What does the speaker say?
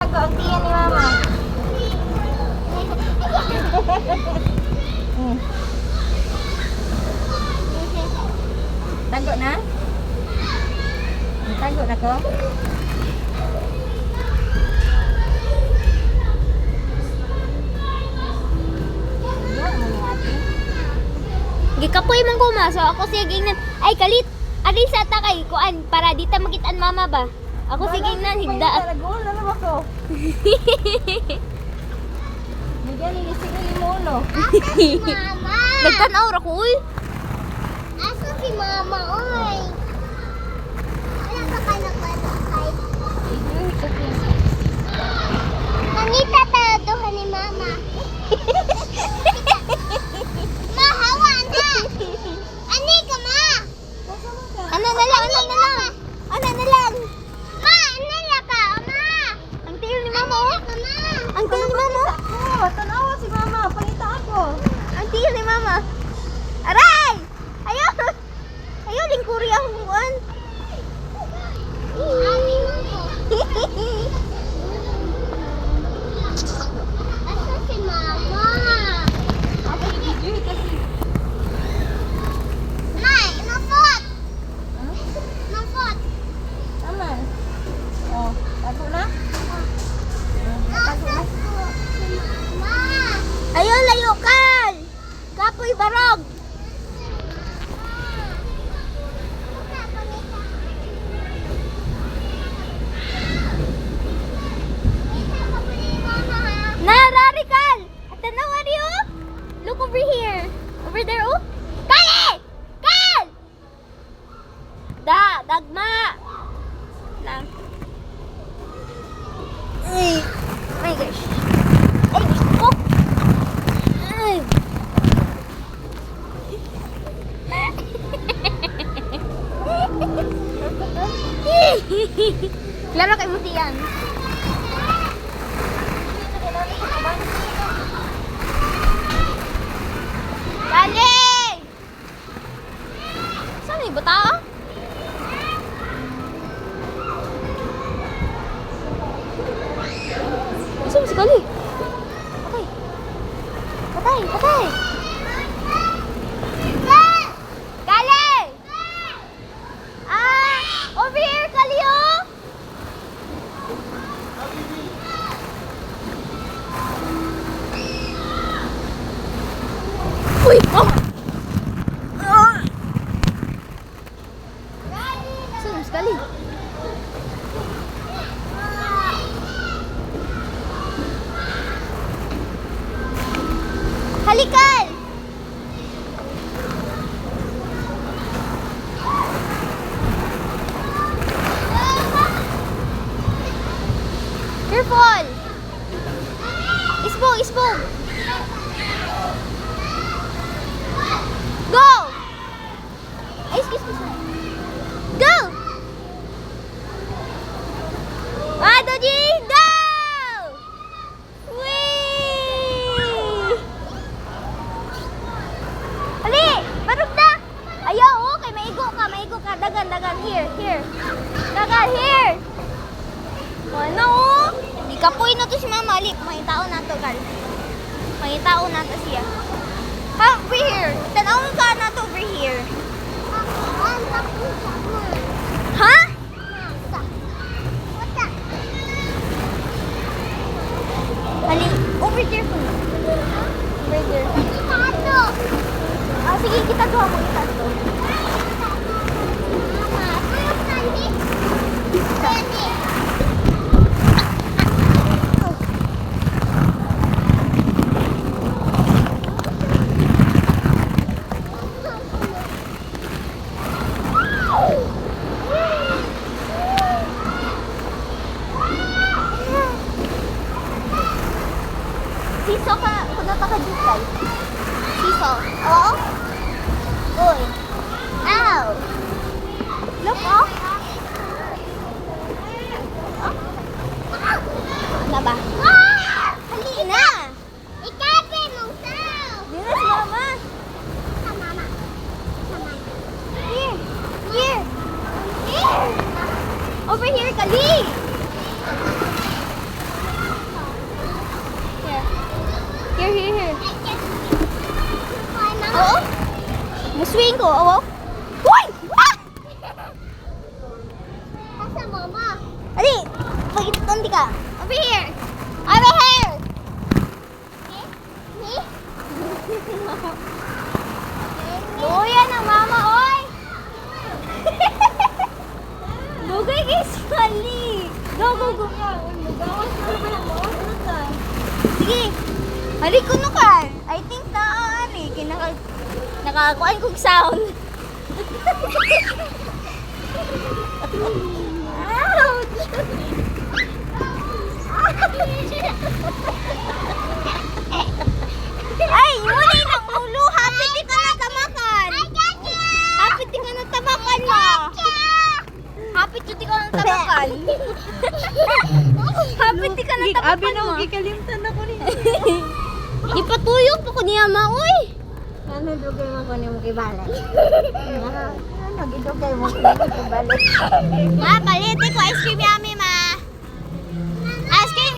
Tago ang tiyan ni Mama. Tago na? Tago na ko? Gikapoy man ko ma. So ako sige nan. Ay kalit. Ari sa takay kuan para di ta makitaan mama ba. Ako sige nan higda. Nagul na naman ko. Bigyan ni sige ni Molo. Mama! Nagtanaw ra ko uy. Asa si Mama, oy? Wala ka pa nagpapakay. Nangita tayo doon ni Mama. Mahawa na! Ani ka, Ma? Ano na lang, ano na lang. Ano na lang. Ma, anala ka, Ma? Ang tiil ni mama oh. Ka, Ma? Ang tiil ni mama. Oh, tanawa si Mama. Pangita ako. Ang tiil ni mama. Aray! Ayaw! Ayaw, lingkuri ang kuan. Ani mo. Asa si Mama? Nay, mafot! Mafot! Tama. Oh, tago na? Asa si Mama? Ayaw, layo kan! Kapoy barog! Narari kan! At tanaw ari oh! Look over here! Over there oh! Kali! Kal! Dagma! Lang. Ay! Oh my gosh! Ay! Oh! Ay! Klaro kay mo siyan. Dali! Saan yung bata? Saan si Kali? Patay. Patay, patay. Kali! Ah! Over here, Kali oh! Uy! Oh! Ah! Saan si Kali? Halikal! Careful! Isbong, isbong! Go! Ay, excuse me. Go! Ah, Doji! Go! Whee! Ali! Barog na! Ayaw, oh! Kay maigo ka, maigo ka. Dagan, dagan. Here, here. Dagan, here! Ano, oh? Di kapoy na to si Mama. Ali, mangitao na to, Carl. Mangitao na to siya. Ha, over here. Tanawin ka na to over here. Ha? Ali, over there po. Over there. Ah, sige, kita to. Kita to. Siso ka, kuna pa ka dukay. Siso. Oo? Uy. Ow. Look, oh. Na ba? Hali na. Ikape mong sao. Dito si Mama. Sa Mama. Sa Mama. Here. Here. Here. Over here, Kali. Swing ko, awo. Uy! Ah! Asa mama? Ali, pag-itanti ka. Over here. Over here. Eh? Luya ng mama, oy! Lugay kay Sally. Go, go, go. Magawas na naman. Magawas na ka. Sige. Halik ko no ka. I think na, nakakuan kong sound. Ouch! Ay, muli ng ulo. Hapit di ka na tamakan. Hapit di ka na tamakan mo. Hapit di ka na tamakan. Hapit di ka na tamakan Abi na mo. gikalimtan ako ni. Ipatuyok po ko niya maoy. Ano dugay mo ko ni mo kibalik? Ano gidugay mo ko ni mo kibalik? Ha, palit ko ice cream